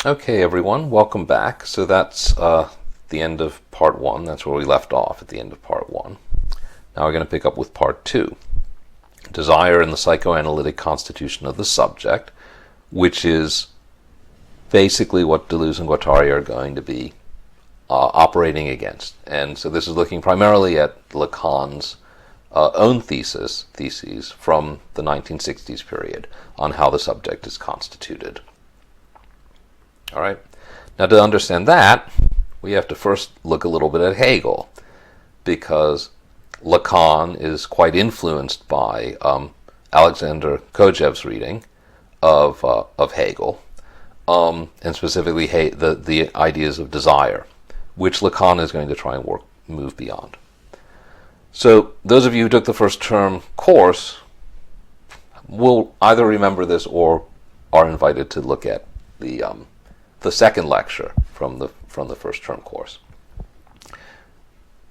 Okay, everyone, welcome back. So that's the end of part one. That's where we left off at the end of part one. Now we're going to pick up with part two, desire and the psychoanalytic constitution of the subject, which is basically what Deleuze and Guattari are going to be operating against. And so this is looking primarily at Lacan's own theses from the 1960s period on how the subject is constituted. All right. Now, to understand that, we have to first look a little bit at Hegel, because Lacan is quite influenced by Alexander Kojève's reading of Hegel, and specifically the ideas of desire, which Lacan is going to try and move beyond. So, those of you who took the first term course will either remember this or are invited to look at the second lecture from the first term course,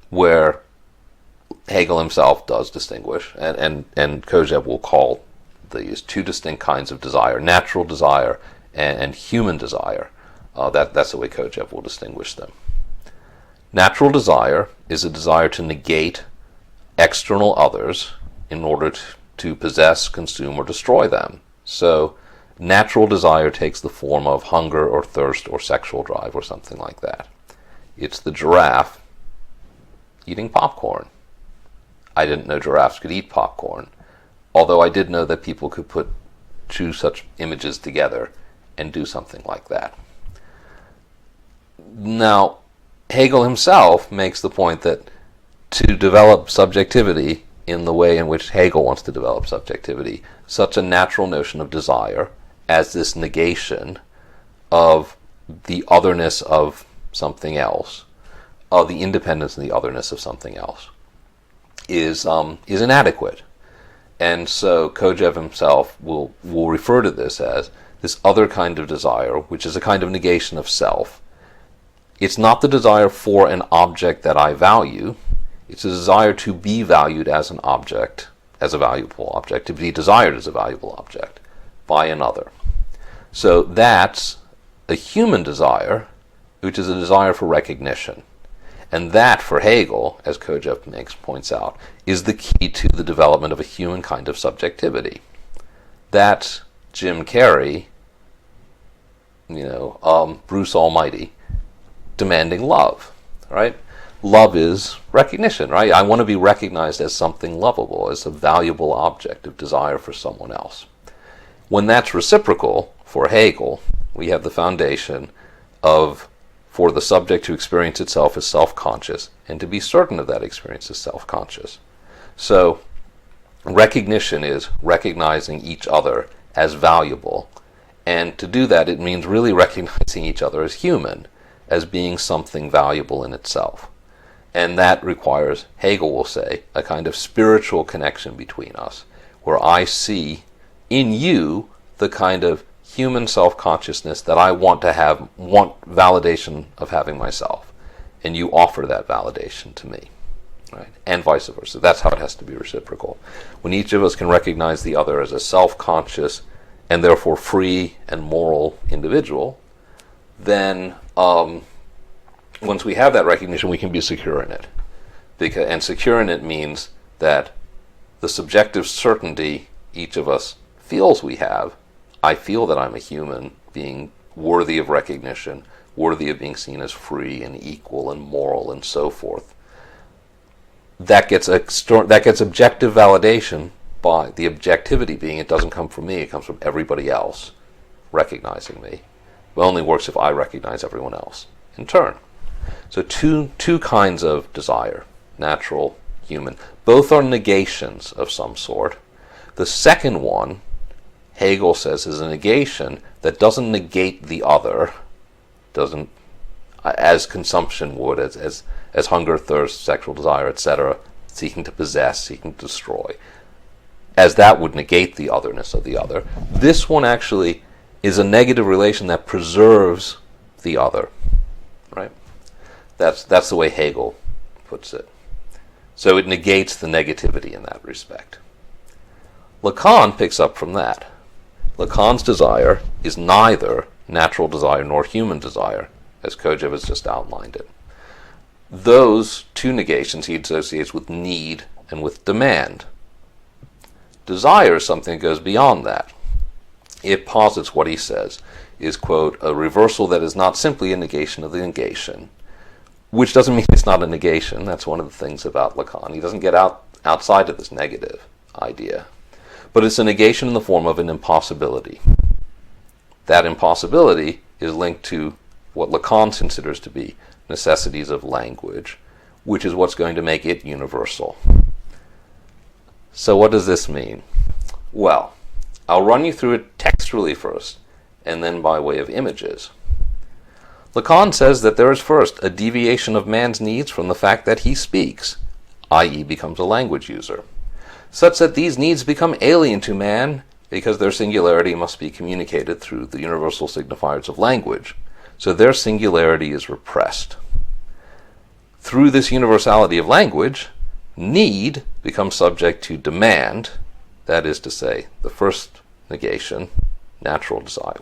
where Hegel himself does distinguish, and Kojève will call these two distinct kinds of desire: natural desire and human desire. That's the way Kojève will distinguish them. Natural desire is a desire to negate external others in order to possess, consume, or destroy them. So natural desire takes the form of hunger or thirst or sexual drive or something like that. It's the giraffe eating popcorn. I didn't know giraffes could eat popcorn, although I did know that people could put two such images together and do something like that. Now, Hegel himself makes the point that to develop subjectivity in the way in which Hegel wants to develop subjectivity, such a natural notion of desire as this negation of the otherness of something else, of the independence and the otherness of something else, is inadequate. And so Kojève himself will refer to this as this other kind of desire, which is a kind of negation of self. It's not the desire for an object that I value. It's a desire to be valued as an object, as a valuable object, to be desired as a valuable object by another. So that's a human desire, which is a desire for recognition. And that, for Hegel, as Kojève points out, is the key to the development of a human kind of subjectivity. That's Jim Carrey, Bruce Almighty, demanding love, right? Love is recognition, right? I want to be recognized as something lovable, as a valuable object of desire for someone else. When that's reciprocal, for Hegel, we have the foundation for the subject to experience itself as self-conscious, and to be certain of that experience as self-conscious. So, recognition is recognizing each other as valuable, and to do that, it means really recognizing each other as human, as being something valuable in itself. And that requires, Hegel will say, a kind of spiritual connection between us, where I see in you the kind of human self-consciousness that I want validation of having myself, and you offer that validation to me, right? And vice versa. That's how it has to be reciprocal. When each of us can recognize the other as a self-conscious and therefore free and moral individual, then once we have that recognition, we can be secure in it. And secure in it means that the subjective certainty each of us feels we have, I feel that I'm a human being worthy of recognition, worthy of being seen as free and equal and moral and so forth. That gets objective validation by the objectivity being it doesn't come from me, it comes from everybody else recognizing me. It only works if I recognize everyone else in turn. So two kinds of desire, natural, human. Both are negations of some sort. The second one, Hegel says, is a negation that doesn't negate the other, doesn't, as consumption would, as hunger, thirst, sexual desire, etc., seeking to possess, seeking to destroy, as that would negate the otherness of the other. This one actually is a negative relation that preserves the other, right? That's the way Hegel puts it. So it negates the negativity in that respect. Lacan picks up from that. Lacan's desire is neither natural desire nor human desire, as Kojève has just outlined it. Those two negations he associates with need and with demand. Desire is something that goes beyond that. It posits what he says is, quote, a reversal that is not simply a negation of the negation, which doesn't mean it's not a negation. That's one of the things about Lacan. He doesn't get outside of this negative idea. But it's a negation in the form of an impossibility. That impossibility is linked to what Lacan considers to be necessities of language, which is what's going to make it universal. So what does this mean? Well, I'll run you through it textually first, and then by way of images. Lacan says that there is first a deviation of man's needs from the fact that he speaks, i.e. becomes a language user, such that these needs become alien to man because their singularity must be communicated through the universal signifiers of language, so their singularity is repressed. Through this universality of language, need becomes subject to demand, that is to say, the first negation, natural desire,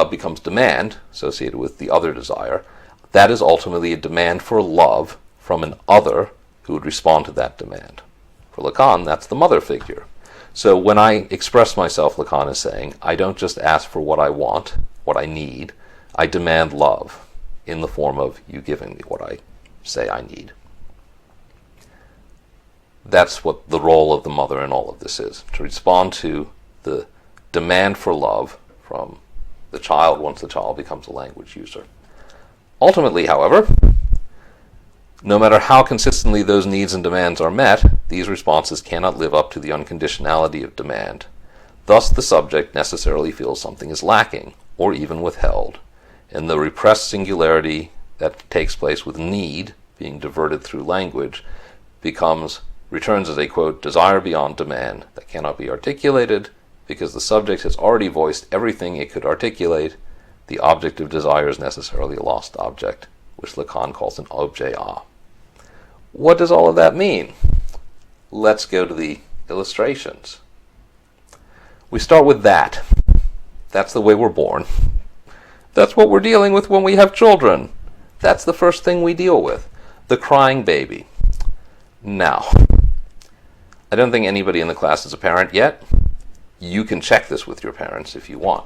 becomes demand, associated with the other desire. That is ultimately a demand for love from an other who would respond to that demand. For Lacan, that's the mother figure. So when I express myself, Lacan is saying, I don't just ask for what I want, what I need, I demand love in the form of you giving me what I say I need. That's what the role of the mother in all of this is, to respond to the demand for love from the child once the child becomes a language user. Ultimately, however, no matter how consistently those needs and demands are met, these responses cannot live up to the unconditionality of demand. Thus, the subject necessarily feels something is lacking, or even withheld, and the repressed singularity that takes place with need being diverted through language returns as a, quote, desire beyond demand that cannot be articulated because the subject has already voiced everything it could articulate. The object of desire is necessarily a lost object, which Lacan calls an objet a. What does all of that mean? Let's go to the illustrations. We start with that. That's the way we're born. That's what we're dealing with when we have children. That's the first thing we deal with. The crying baby. Now, I don't think anybody in the class is a parent yet. You can check this with your parents if you want,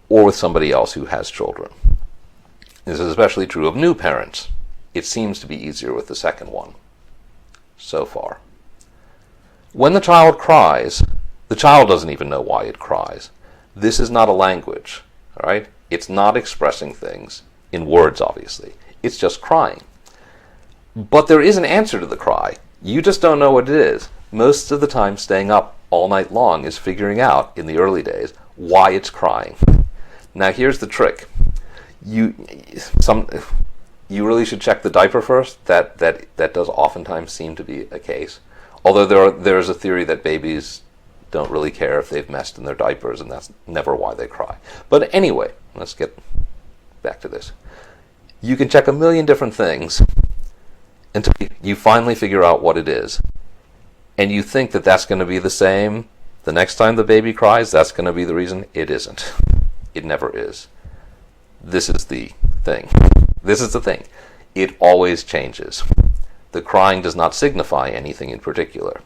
or with somebody else who has children. This is especially true of new parents. It seems to be easier with the second one, so far. When the child cries, the child doesn't even know why it cries. This is not a language, all right? It's not expressing things in words, obviously. It's just crying. But there is an answer to the cry. You just don't know what it is. Most of the time, staying up all night long is figuring out, in the early days, why it's crying. Now, here's the trick. You really should check the diaper first. That does oftentimes seem to be a case. Although there is a theory that babies don't really care if they've messed in their diapers, and that's never why they cry. But anyway, let's get back to this. You can check a million different things until you finally figure out what it is. And you think that that's going to be the same the next time the baby cries, that's going to be the reason. It isn't. It never is. This is the thing. This is the thing. It always changes. The crying does not signify anything in particular.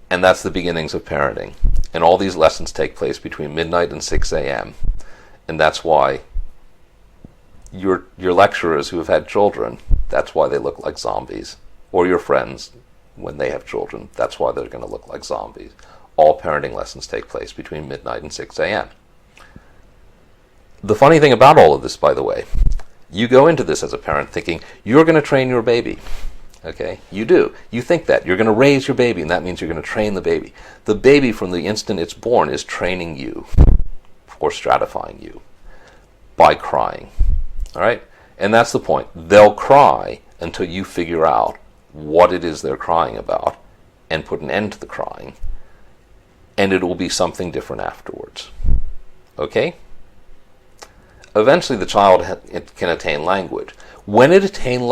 And that's the beginnings of parenting. And all these lessons take place between midnight and 6 a.m. And that's why your lecturers who have had children, that's why they look like zombies. Or your friends, when they have children, that's why they're going to look like zombies. All parenting lessons take place between midnight and 6 a.m. The funny thing about all of this, by the way, you go into this as a parent thinking, you're going to train your baby. Okay? You do. You think that. You're going to raise your baby, and that means you're going to train the baby. The baby, from the instant it's born, is training you, or stratifying you, by crying. All right? And that's the point. They'll cry until you figure out what it is they're crying about and put an end to the crying. And it will be something different afterwards. Okay? Eventually the child can attain language. When it attains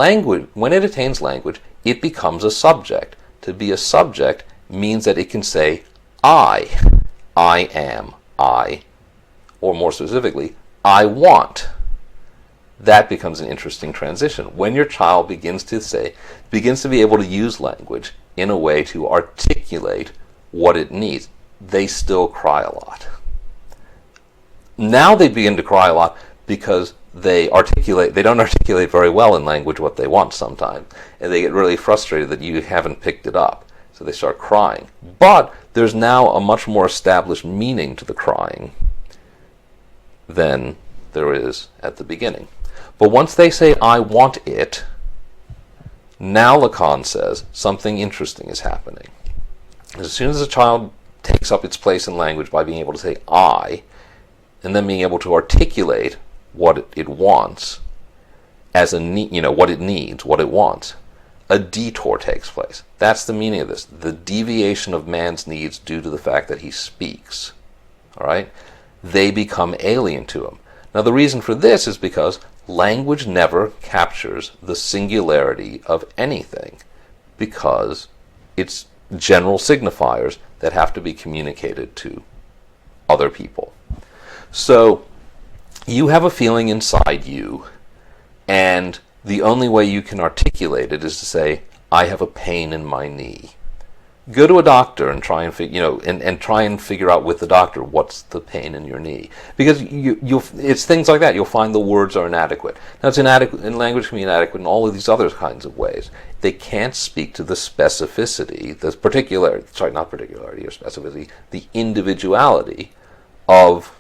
language, it becomes a subject. To be a subject means that it can say, I am, I, or more specifically, I want, that becomes an interesting transition. When your child begins to be able to use language in a way to articulate what it needs, they still cry a lot. Now they begin to cry a lot because they don't articulate very well in language what they want sometimes, and they get really frustrated that you haven't picked it up, so they start crying. But there's now a much more established meaning to the crying than there is at the beginning. But once they say, I want it, now Lacan says something interesting is happening. As soon as a child takes up its place in language by being able to say I, and then being able to articulate what it wants as what it needs, what it wants, a detour takes place. That's the meaning of this. The deviation of man's needs due to the fact that he speaks. All right? They become alien to him. Now the reason for this is because language never captures the singularity of anything, because it's general signifiers that have to be communicated to other people. So you have a feeling inside you, and the only way you can articulate it is to say, I have a pain in my knee. Go to a doctor and try and figure out with the doctor what's the pain in your knee, because it's things like that. You'll find the words are inadequate. Now it's inadequate, and language can be inadequate in all of these other kinds of ways. They can't speak to the specificity, the individuality of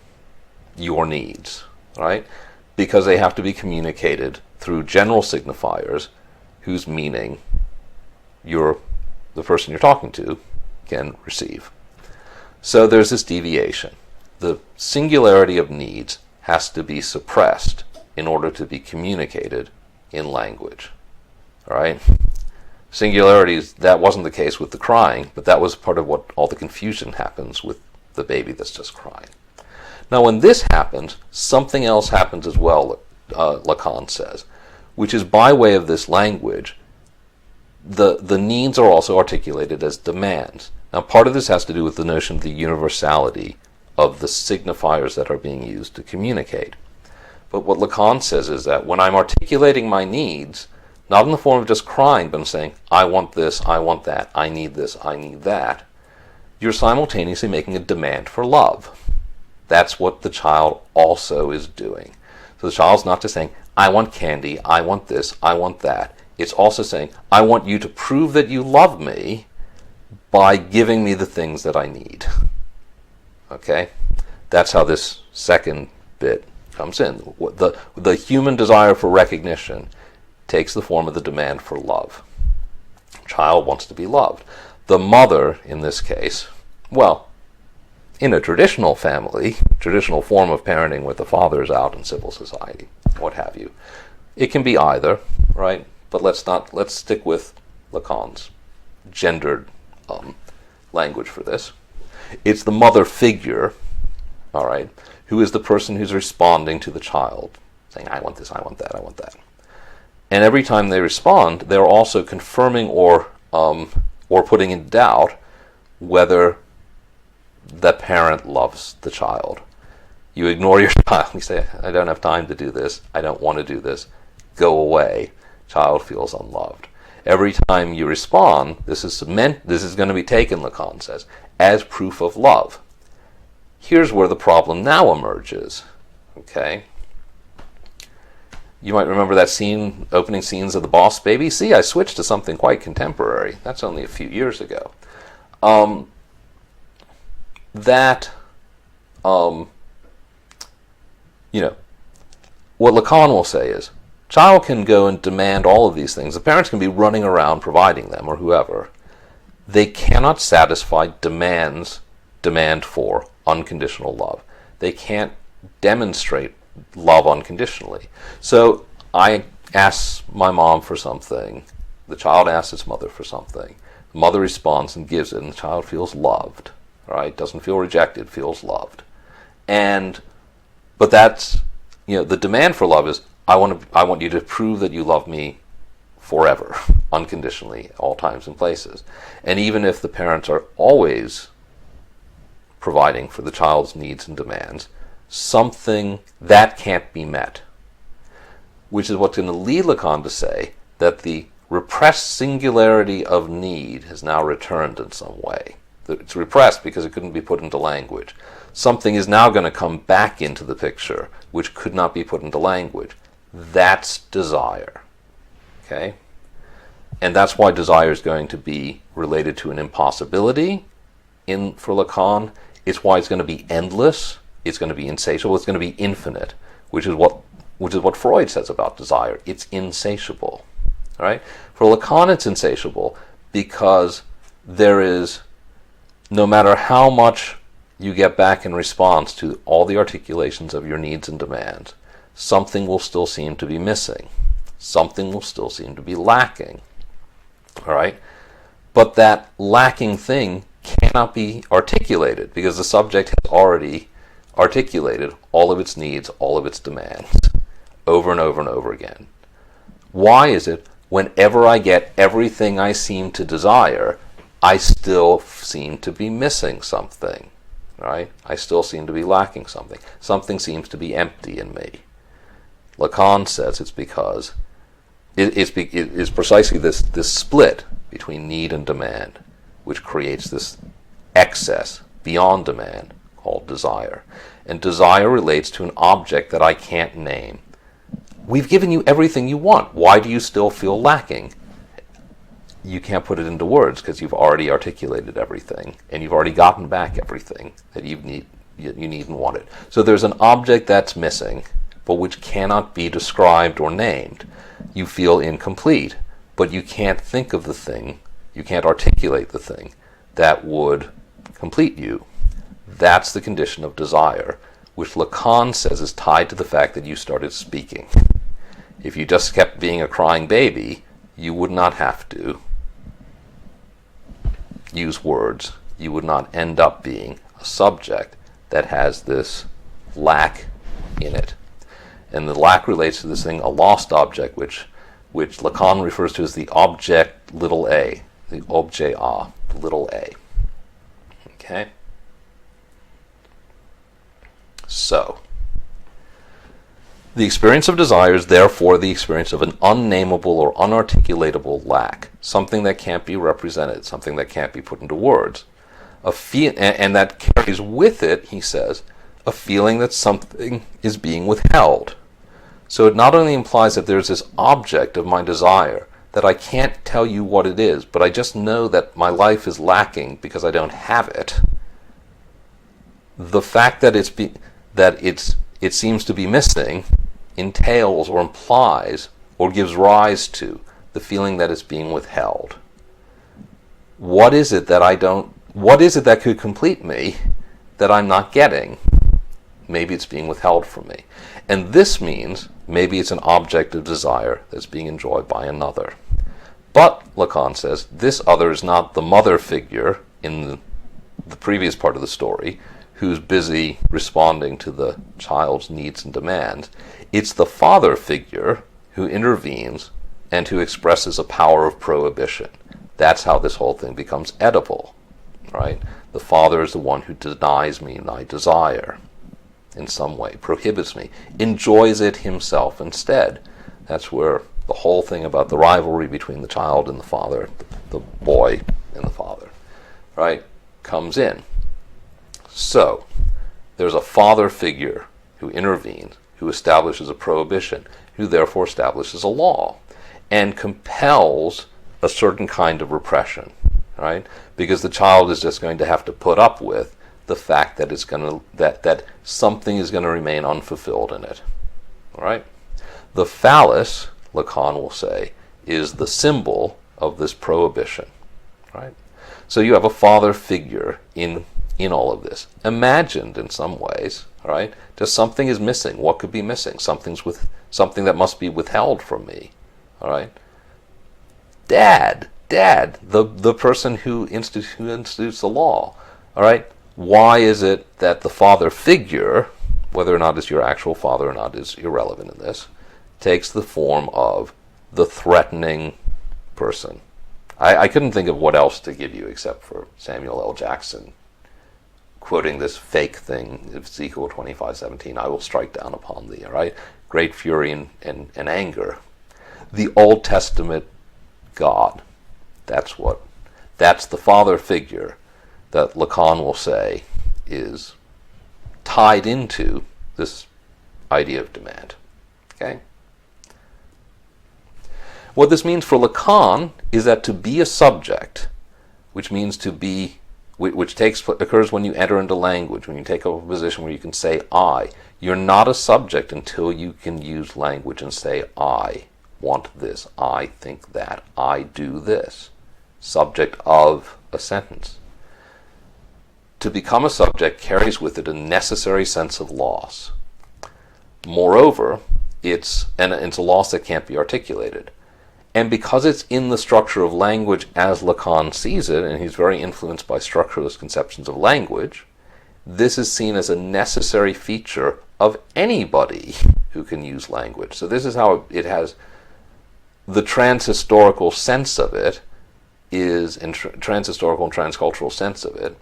your needs, right? Because they have to be communicated through general signifiers whose meaning the person you're talking to can receive. So there's this deviation. The singularity of needs has to be suppressed in order to be communicated in language. All right? Singularities, that wasn't the case with the crying, but that was part of what all the confusion happens with the baby that's just crying. Now when this happens, something else happens as well, Lacan says, which is by way of this language, the needs are also articulated as demands. Now part of this has to do with the notion of the universality of the signifiers that are being used to communicate. But what Lacan says is that when I'm articulating my needs, not in the form of just crying, but I'm saying, I want this, I want that, I need this, I need that, you're simultaneously making a demand for love. That's what the child also is doing. So the child's not just saying, I want candy, I want this, I want that. It's also saying, I want you to prove that you love me by giving me the things that I need. Okay? That's how this second bit comes in. The human desire for recognition takes the form of the demand for love. Child wants to be loved. The mother, in this case, well, in a traditional family, traditional form of parenting with the fathers out in civil society, what have you, it can be either, right? But let's stick with Lacan's gendered language for this. It's the mother figure, all right, who is the person who's responding to the child, saying, I want this, I want that, I want that. And every time they respond, they're also confirming or putting in doubt whether the parent loves the child. You ignore your child. You say, I don't have time to do this. I don't want to do this. Go away. Child feels unloved. Every time you respond, this is going to be taken, Lacan says, as proof of love. Here's where the problem now emerges. Okay? You might remember that scene, opening scenes of The Boss Baby. See, I switched to something quite contemporary. That's only a few years ago. What Lacan will say is, child can go and demand all of these things. The parents can be running around providing them, or whoever. They cannot satisfy demand for unconditional love. They can't demonstrate love unconditionally. So I ask my mom for something. The child asks its mother for something. The mother responds and gives it, and the child feels loved. Right? Doesn't feel rejected, feels loved. But that's, the demand for love is, I want you to prove that you love me forever, unconditionally, all times and places. And even if the parents are always providing for the child's needs and demands, something that can't be met. Which is what's going to lead Lacan to say that the repressed singularity of need has now returned in some way. It's repressed because it couldn't be put into language. Something is now going to come back into the picture which could not be put into language. That's desire. Okay? And that's why desire is going to be related to an impossibility for Lacan. It's why it's going to be endless, it's going to be insatiable, it's going to be infinite, which is what Freud says about desire. It's insatiable. Right? For Lacan, it's insatiable because there is, no matter how much you get back in response to all the articulations of your needs and demands, something will still seem to be missing. Something will still seem to be lacking. All right? But that lacking thing cannot be articulated because the subject has already articulated all of its needs, all of its demands, over and over and over again. Why is it whenever I get everything I seem to desire, I still seem to be missing something? Right? I still seem to be lacking something. Something seems to be empty in me. Lacan says it's because it's precisely this split between need and demand which creates this excess beyond demand called desire. And desire relates to an object that I can't name. We've given you everything you want. Why do you still feel lacking? You can't put it into words because you've already articulated everything and you've already gotten back everything that you need and wanted. So there's an object that's missing, but which cannot be described or named. You feel incomplete, but you can't think of the thing, you can't articulate the thing that would complete you. That's the condition of desire, which Lacan says is tied to the fact that you started speaking. If you just kept being a crying baby, you would not have to use words. You would not end up being a subject that has this lack in it. And the lack relates to this thing, a lost object, which Lacan refers to as the object little a, the objet a, little a. Okay? So, the experience of desire is therefore the experience of an unnameable or unarticulatable lack, something that can't be represented, something that can't be put into words. And that carries with it, he says, a feeling that something is being withheld. So it not only implies that there's this object of my desire, that I can't tell you what it is, but I just know that my life is lacking because I don't have it. The fact that it seems to be missing entails or implies or gives rise to the feeling that it's being withheld. What is it that could complete me that I'm not getting? Maybe it's being withheld from me. And this means maybe it's an object of desire that's being enjoyed by another. But, Lacan says, this other is not the mother figure in the previous part of the story who's busy responding to the child's needs and demands. It's the father figure who intervenes and who expresses a power of prohibition. That's how this whole thing becomes edible, right? The father is the one who denies me my desire in some way, prohibits me, enjoys it himself instead. That's where the whole thing about the rivalry between the child and the father, the boy and the father, right, comes in. So, there's a father figure who intervenes, who establishes a prohibition, who therefore establishes a law, and compels a certain kind of repression, right? Because the child is just going to have to put up with the fact that that something is going to remain unfulfilled in it. All right? The phallus, Lacan will say, is the symbol of this prohibition. Right? So you have a father figure in all of this, imagined in some ways. Right? Just something is missing. What could be missing? Something that must be withheld from me. All right? Dad, the person who institutes the law. All right? Why is it that the father figure, whether or not it's your actual father or not is irrelevant in this, takes the form of the threatening person? I couldn't think of what else to give you except for Samuel L. Jackson quoting this fake thing, Ezekiel 25:17, I will strike down upon thee, right? Great fury and anger. The Old Testament God, that's the father figure that Lacan will say is tied into this idea of demand. Okay? What this means for Lacan is that to be a subject, which means to be, which occurs when you enter into language, when you take up a position where you can say I. You're not a subject until you can use language and say I want this, I think that, I do this. Subject of a sentence. To become a subject carries with it a necessary sense of loss. Moreover, it's a loss that can't be articulated. And because it's in the structure of language as Lacan sees it, and he's very influenced by structuralist conceptions of language, this is seen as a necessary feature of anybody who can use language. So this is how it has the transhistorical sense of it is, in transhistorical and transcultural sense of it,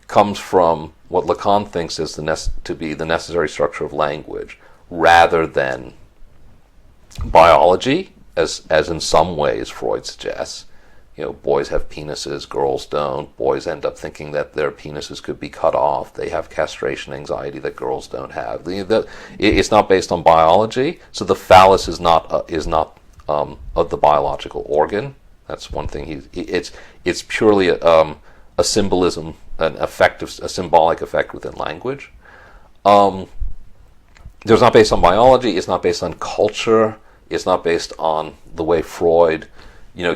comes from what Lacan thinks is to be the necessary structure of language, rather than biology, as in some ways Freud suggests. You know, boys have penises, girls don't. Boys end up thinking that their penises could be cut off. They have castration anxiety that girls don't have. It's not based on biology, so the phallus is not of the biological organ. That's one thing. It's purely a symbolism, a symbolic effect within language. It's not based on biology. It's not based on culture. It's not based on the way Freud,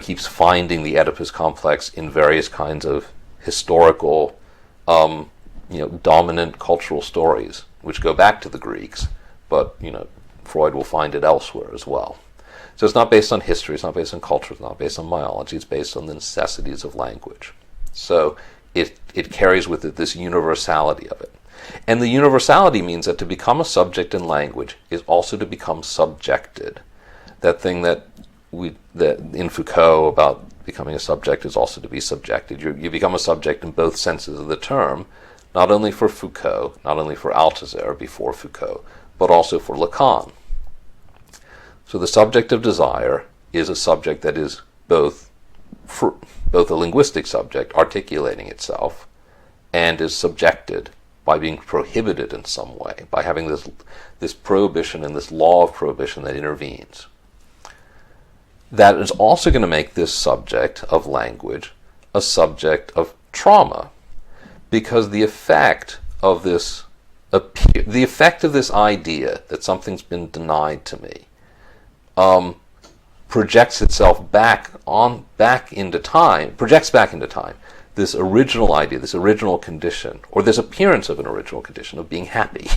keeps finding the Oedipus complex in various kinds of historical, dominant cultural stories, which go back to the Greeks, but, Freud will find it elsewhere as well. So it's not based on history, it's not based on culture, it's not based on biology, it's based on the necessities of language. So it carries with it this universality of it. And the universality means that to become a subject in language is also to become subjected. That thing that in Foucault about becoming a subject is also to be subjected. You become a subject in both senses of the term, not only for Foucault, not only for Althusser before Foucault, but also for Lacan. So the subject of desire is a subject that is both a linguistic subject, articulating itself, and is subjected by being prohibited in some way, by having this prohibition and this law of prohibition that intervenes. That is also going to make this subject of language a subject of trauma, because the effect of this idea that something's been denied to me projects back into time. This original idea, this original condition, or this appearance of an original condition of being happy,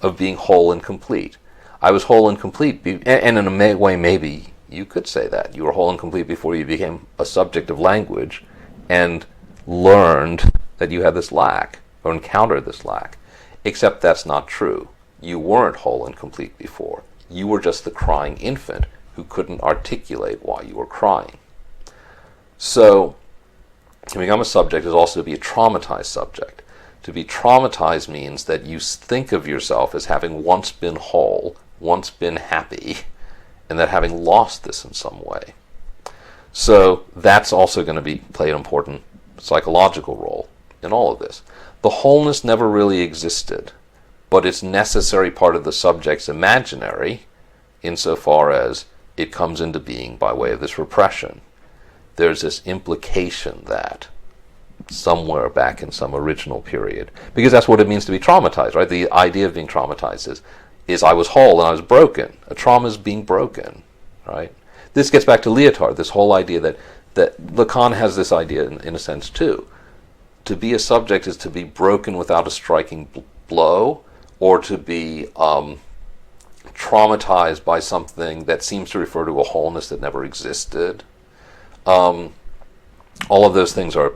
of being whole and complete. I was whole and complete, and in a way maybe you could say that. You were whole and complete before you became a subject of language and learned that you had this lack, or encountered this lack. Except that's not true. You weren't whole and complete before. You were just the crying infant who couldn't articulate why you were crying. So, to become a subject is also to be a traumatized subject. To be traumatized means that you think of yourself as having once been whole, once been happy, and that having lost this in some way. So that's also going to play an important psychological role in all of this. The wholeness never really existed, but it's necessary part of the subject's imaginary insofar as it comes into being by way of this repression. There's this implication that somewhere back in some original period, because that's what it means to be traumatized, right? The idea of being traumatized is I was whole and I was broken. A trauma is being broken, right? This gets back to Lyotard, this whole idea that Lacan has this idea in a sense too. To be a subject is to be broken without a striking blow, or to be traumatized by something that seems to refer to a wholeness that never existed. All of those things are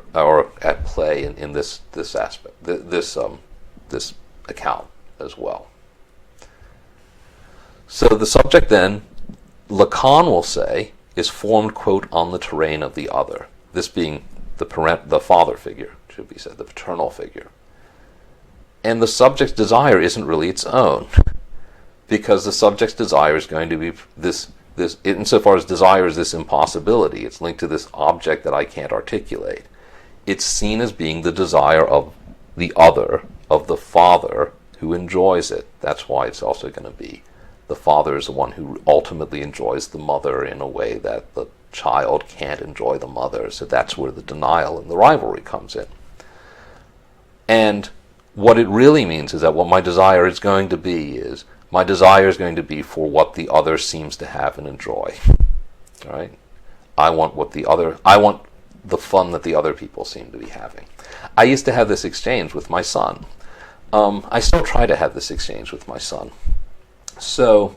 at play in this aspect, this account as well. So the subject then, Lacan will say, is formed, quote, on the terrain of the other. This being the father figure, should be said, the paternal figure. And the subject's desire isn't really its own, because the subject's desire is going to be this insofar as desire is this impossibility, it's linked to this object that I can't articulate. It's seen as being the desire of the other, of the father who enjoys it. That's why it's also going to be the father is the one who ultimately enjoys the mother in a way that the child can't enjoy the mother. So that's where the denial and the rivalry comes in. And what it really means is that what my desire is going to be is, my desire is going to be for what the other seems to have and enjoy. All right? I want the fun that the other people seem to be having. I used to have this exchange with my son. I still try to have this exchange with my son. So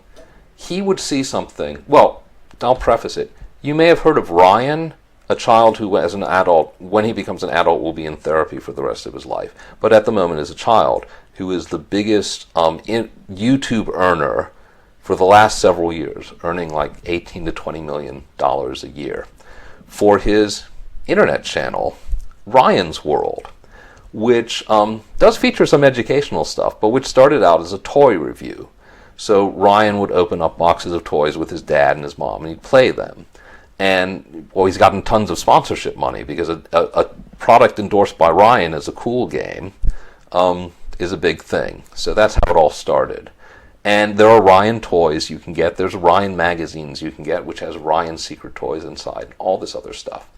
he would see something. Well, I'll preface it. You may have heard of Ryan, a child who, as an adult, when he becomes an adult, will be in therapy for the rest of his life. But at the moment is a child who is the biggest YouTube earner for the last several years, earning like $18 to $20 million a year for his internet channel, Ryan's World, which does feature some educational stuff, but which started out as a toy review. So Ryan would open up boxes of toys with his dad and his mom, and he'd play them. And, well, he's gotten tons of sponsorship money because a product endorsed by Ryan as a cool game is a big thing. So that's how it all started. And there are Ryan toys you can get. There's Ryan magazines you can get, which has Ryan secret toys inside, all this other stuff.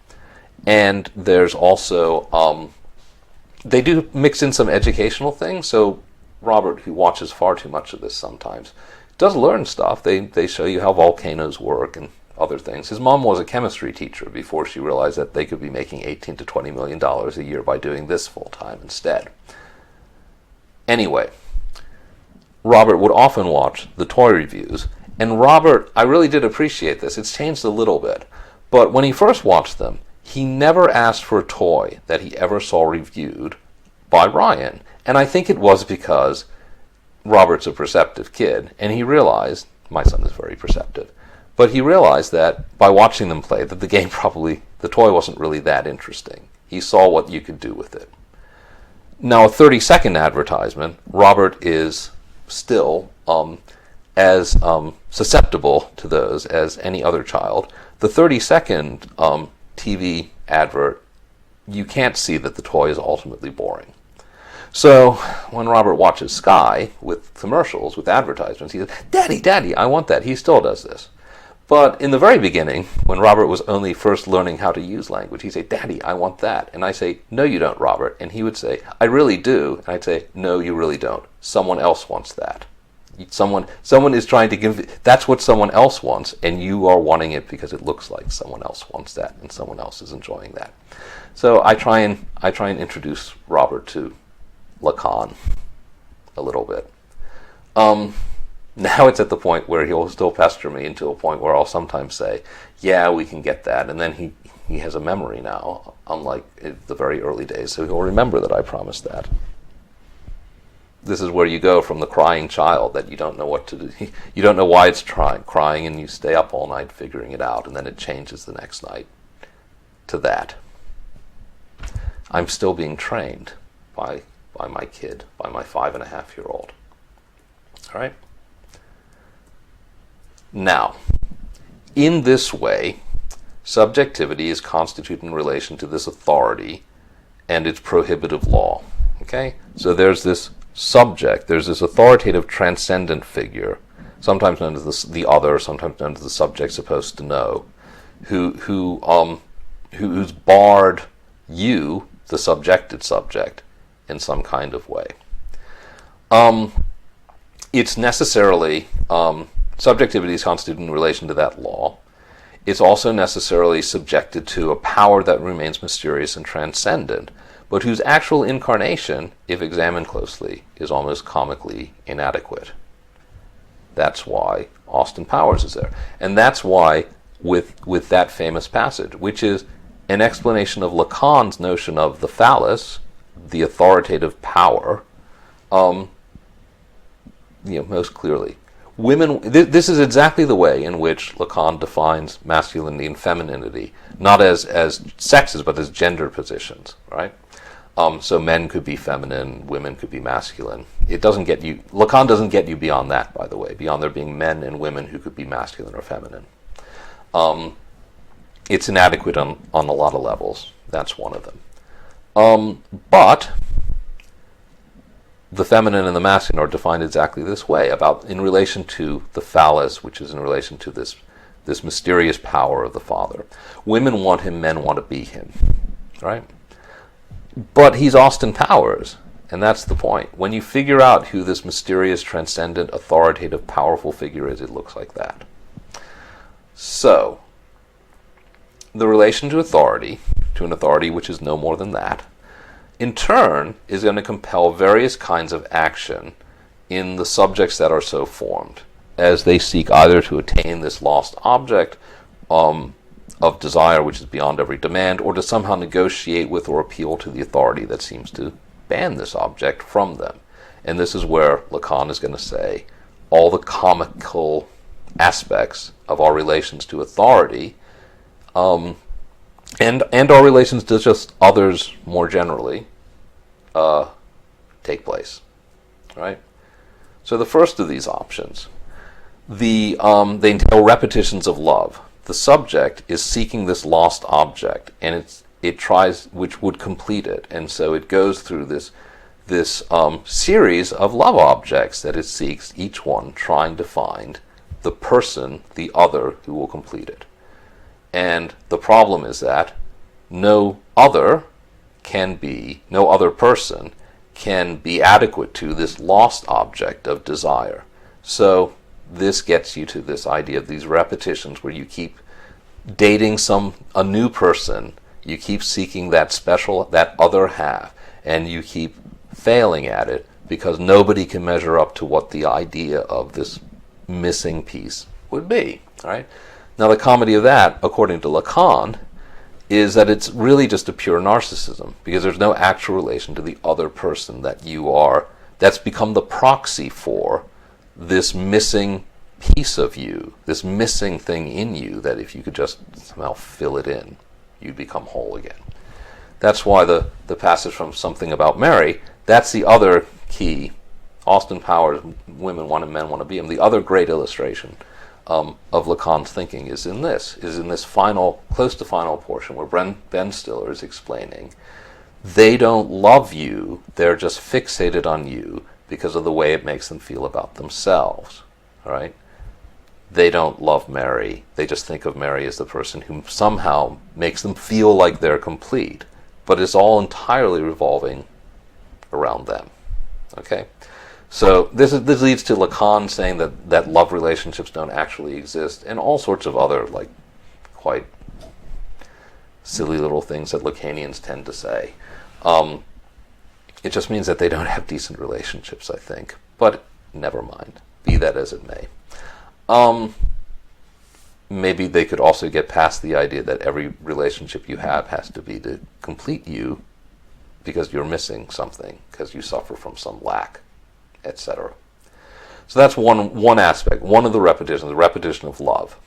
And there's also, they do mix in some educational things. So Robert, who watches far too much of this sometimes, does learn stuff. They show you how volcanoes work and other things. His mom was a chemistry teacher before she realized that they could be making $18 to $20 million a year by doing this full time instead. Anyway, Robert would often watch the toy reviews, and Robert, I really did appreciate this. It's changed a little bit, but when he first watched them, he never asked for a toy that he ever saw reviewed by Ryan. And I think it was because Robert's a perceptive kid, and he realized, my son is very perceptive, but he realized that by watching them play, that the toy wasn't really that interesting. He saw what you could do with it. Now, a 30-second advertisement, Robert is still as susceptible to those as any other child. The 30-second TV advert, you can't see that the toy is ultimately boring. So when Robert watches Sky with commercials, with advertisements, he says, "Daddy, Daddy, I want that." He still does this. But in the very beginning, when Robert was only first learning how to use language, he'd say, "Daddy, I want that." And I say, "No, you don't, Robert." And he would say, "I really do." And I'd say, "No, you really don't. Someone else wants that. Someone is trying to give, that's what someone else wants, and you are wanting it because it looks like someone else wants that, and someone else is enjoying that." So I try and introduce Robert to Lacan a little bit. Now it's at the point where he'll still pester me until a point where I'll sometimes say, "Yeah, we can get that," and then he has a memory now, unlike the very early days, so he'll remember that I promised that. This is where you go from the crying child that you don't know what to do. You don't know why it's crying, and you stay up all night figuring it out, and then it changes the next night to that. I'm still being trained by my kid, by my 5.5-year-old. All right? Now, in this way, subjectivity is constituted in relation to this authority and its prohibitive law. Okay? So there's this subject, there's this authoritative transcendent figure, sometimes known as the other, sometimes known as the subject supposed to know, who's barred you, the subjected subject, in some kind of way. It's necessarily, subjectivity is constituted in relation to that law. It's also necessarily subjected to a power that remains mysterious and transcendent, but whose actual incarnation, if examined closely, is almost comically inadequate. That's why Austin Powers is there. And that's why, with that famous passage, which is an explanation of Lacan's notion of the phallus, the authoritative power, most clearly. Women. This is exactly the way in which Lacan defines masculinity and femininity, not as sexes, but as gender positions. Right? So men could be feminine, women could be masculine. It doesn't get you, Lacan doesn't get you beyond that, by the way, beyond there being men and women who could be masculine or feminine. It's inadequate on a lot of levels. That's one of them. But the feminine and the masculine are defined exactly this way, in relation to the phallus, which is in relation to this mysterious power of the father. Women want him, men want to be him, right? But he's Austin Powers, and that's the point. When you figure out who this mysterious, transcendent, authoritative, powerful figure is, it looks like that. So, the relation to an authority which is no more than that, in turn, is going to compel various kinds of action in the subjects that are so formed, as they seek either to attain this lost object of desire which is beyond every demand, or to somehow negotiate with or appeal to the authority that seems to ban this object from them. And this is where Lacan is going to say all the comical aspects of our relations to authority and our relations to just others more generally take place, right? So the first of these options, they entail repetitions of love. The subject is seeking this lost object, and it tries, which would complete it, and so it goes through this series of love objects that it seeks, each one trying to find the person, the other, who will complete it. And the problem is that no other person can be adequate to this lost object of desire. So this gets you to this idea of these repetitions where you keep dating a new person, you keep seeking that other half, and you keep failing at it because nobody can measure up to what the idea of this missing piece would be, right? Now the comedy of that, according to Lacan, is that it's really just a pure narcissism, because there's no actual relation to the other person that's become the proxy for this missing piece of you, this missing thing in you, that if you could just somehow fill it in, you'd become whole again. That's why the passage from Something About Mary, that's the other key. Austin Powers, women want him, men want to be him. The other great illustration of Lacan's thinking is in this close to final portion where Ben Stiller is explaining they don't love you, they're just fixated on you because of the way it makes them feel about themselves, right? They don't love Mary, they just think of Mary as the person who somehow makes them feel like they're complete, but it's all entirely revolving around them, okay? So this leads to Lacan saying that love relationships don't actually exist, and all sorts of other quite silly little things that Lacanians tend to say. It just means that they don't have decent relationships, I think. But never mind, be that as it may. Maybe they could also get past the idea that every relationship you have has to be to complete you because you're missing something, because you suffer from some lack, etc. So that's one aspect, one of the repetitions, the repetition of love.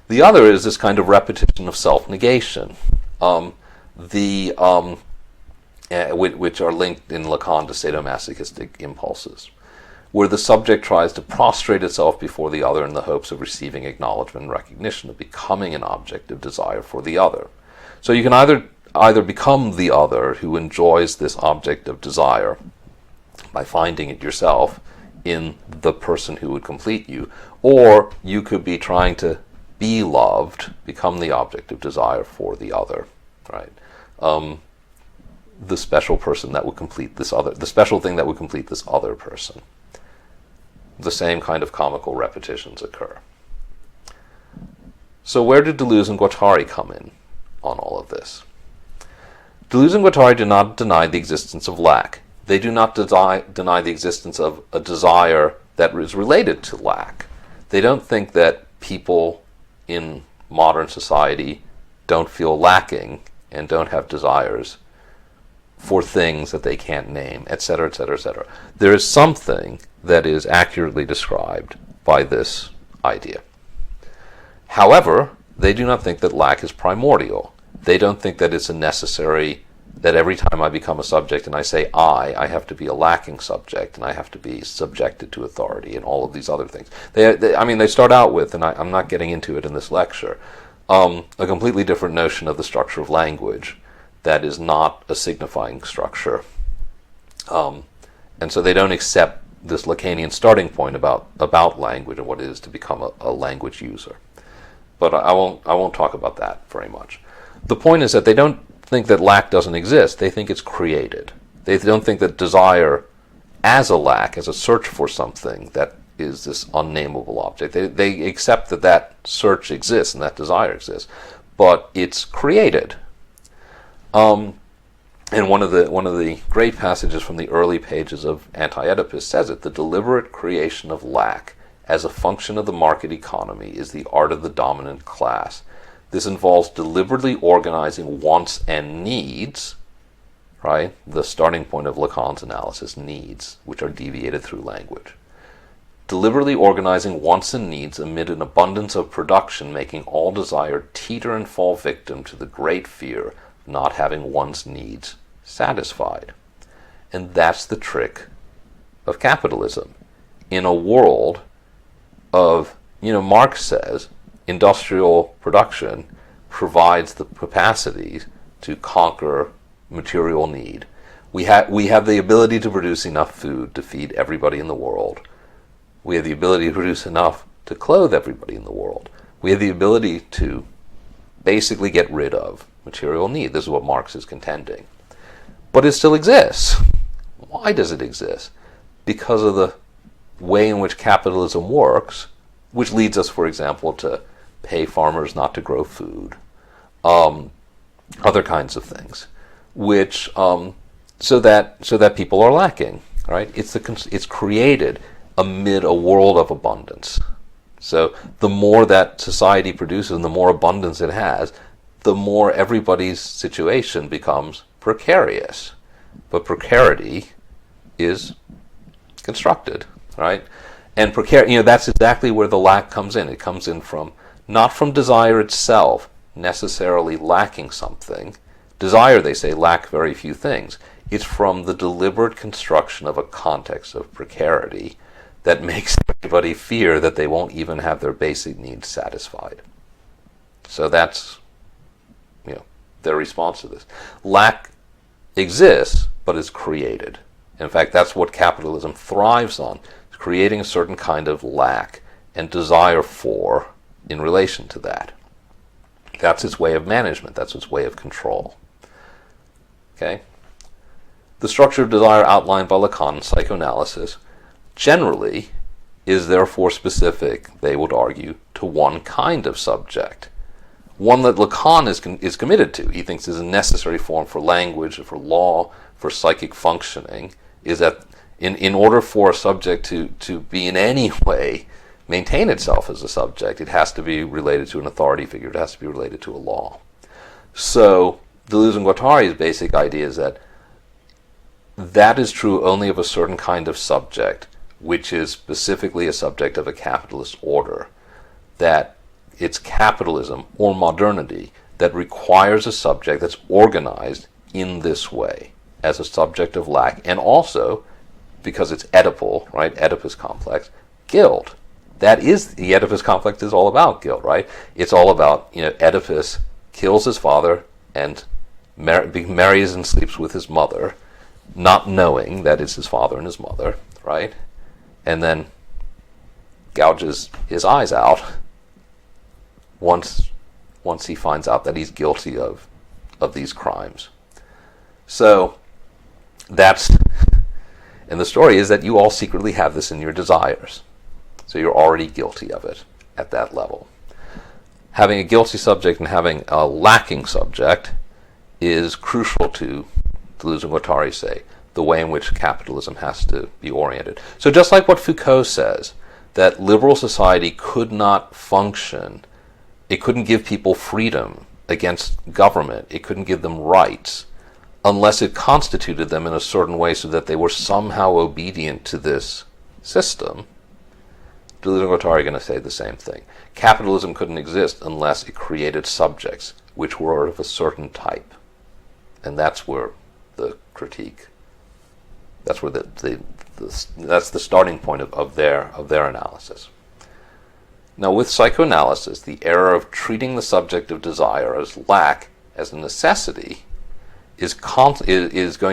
The other is this kind of repetition of self-negation, which are linked in Lacan to sadomasochistic impulses, where the subject tries to prostrate itself before the other in the hopes of receiving acknowledgement and recognition, of becoming an object of desire for the other. So you can either become the other who enjoys this object of desire by finding it yourself in the person who would complete you, or you could be trying to be loved, become the object of desire for the other, right? The special person that would complete this other, the special thing that would complete this other person. The same kind of comical repetitions occur. So where did Deleuze and Guattari come in on all of this? Deleuze and Guattari do not deny the existence of lack. They do not deny the existence of a desire that is related to lack. They don't think that people in modern society don't feel lacking and don't have desires for things that they can't name, etc., etc., etc. There is something that is accurately described by this idea. However, they do not think that lack is primordial. They don't think that it's a necessary that every time I become a subject and I say I have to be a lacking subject, and I have to be subjected to authority and all of these other things. They start out with, and I'm not getting into it in this lecture, a completely different notion of the structure of language that is not a signifying structure. And so they don't accept this Lacanian starting point about language and what it is to become a language user. But I won't talk about that very much. The point is that they don't think that lack doesn't exist. They think it's created. They don't think that desire as a lack, as a search for something that is this unnameable object. They accept that search exists and that desire exists, but it's created. And one of the great passages from the early pages of Anti-Oedipus says it: the deliberate creation of lack as a function of the market economy is the art of the dominant class. This involves deliberately organizing wants and needs, right? The starting point of Lacan's analysis, needs, which are deviated through language. Deliberately organizing wants and needs amid an abundance of production, making all desire teeter and fall victim to the great fear of not having one's needs satisfied. And that's the trick of capitalism. In a world of, Marx says, industrial production provides the capacities to conquer material need. We have the ability to produce enough food to feed everybody in the world. We have the ability to produce enough to clothe everybody in the world. We have the ability to basically get rid of material need. This is what Marx is contending. But it still exists. Why does it exist? Because of the way in which capitalism works, which leads us, for example, to pay farmers not to grow food, other kinds of things, which so that people are lacking, right? It's created amid a world of abundance. So the more that society produces and the more abundance it has, the more everybody's situation becomes precarious. But precarity is constructed, right? And that's exactly where the lack comes in. It comes in from, not from desire itself necessarily lacking something. Desire, they say, lack very few things. It's from the deliberate construction of a context of precarity that makes everybody fear that they won't even have their basic needs satisfied. So that's, their response to this. Lack exists, but is created. In fact, that's what capitalism thrives on, creating a certain kind of lack and desire for in relation to that. That's its way of management. That's its way of control. Okay? The structure of desire outlined by Lacan in psychoanalysis generally is therefore specific, they would argue, to one kind of subject. One that Lacan is committed to. He thinks is a necessary form for language, for law, for psychic functioning, is that in order for a subject to be in any way maintain itself as a subject, it has to be related to an authority figure, it has to be related to a law. So Deleuze and Guattari's basic idea is that is true only of a certain kind of subject, which is specifically a subject of a capitalist order, that it's capitalism or modernity that requires a subject that's organized in this way, as a subject of lack, and also, because it's Oedipal, right, Oedipus complex, guilt. That is, the Oedipus complex is all about guilt, right? It's all about, Oedipus kills his father and marries and sleeps with his mother, not knowing that it's his father and his mother, right? And then gouges his eyes out once he finds out that he's guilty of these crimes. So that's, and the story is that you all secretly have this in your desires. So you're already guilty of it at that level. Having a guilty subject and having a lacking subject is crucial to, Deleuze and Guattari say, the way in which capitalism has to be oriented. So just like what Foucault says, that liberal society could not function, it couldn't give people freedom against government, it couldn't give them rights, unless it constituted them in a certain way so that they were somehow obedient to this system. Deleuze and Guattari are going to say the same thing. Capitalism couldn't exist unless it created subjects which were of a certain type. And that's where the critique, that's where that's the starting point of their analysis. Now, with psychoanalysis, the error of treating the subject of desire as lack as a necessity is going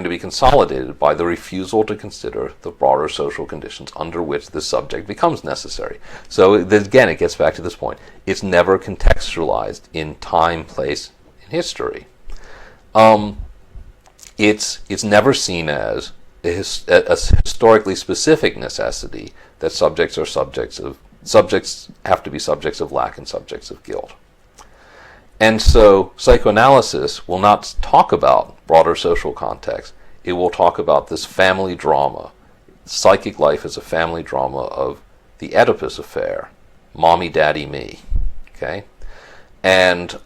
to be consolidated by the refusal to consider the broader social conditions under which the subject becomes necessary. So again, it gets back to this point. It's never contextualized in time, place, and history. It's never seen as a historically specific necessity that subjects have to be subjects of lack and subjects of guilt. And so psychoanalysis will not talk about broader social context. It will talk about this family drama. Psychic life is a family drama of the Oedipus affair, mommy, daddy, me. Okay? And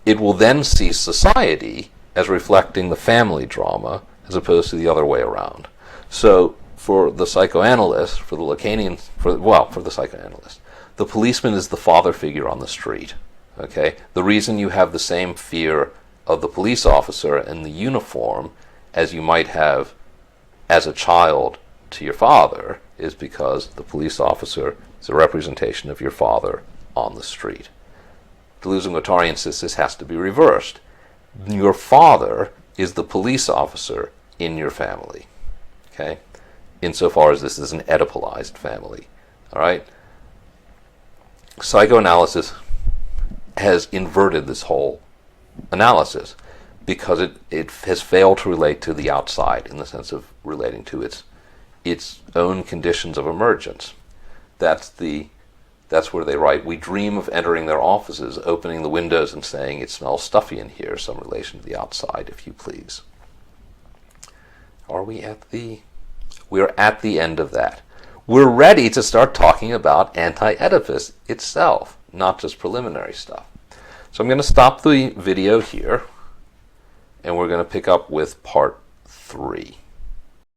it will then see society as reflecting the family drama as opposed to the other way around. So for the psychoanalyst, for the Lacanian, for the psychoanalyst, the policeman is the father figure on the street. Okay? The reason you have the same fear of the police officer in the uniform as you might have as a child to your father is because the police officer is a representation of your father on the street. Deleuze and Guattari insists this has to be reversed. Your father is the police officer in your family. Okay? Insofar as this is an Oedipalized family. All right? Psychoanalysis has inverted this whole analysis because it has failed to relate to the outside in the sense of relating to its own conditions of emergence. That's where they write, we dream of entering their offices, opening the windows and saying, it smells stuffy in here, some relation to the outside, if you please. We're at the end of that. We're ready to start talking about Anti-Oedipus itself, not just preliminary stuff. So I'm going to stop the video here, and we're going to pick up with part 3.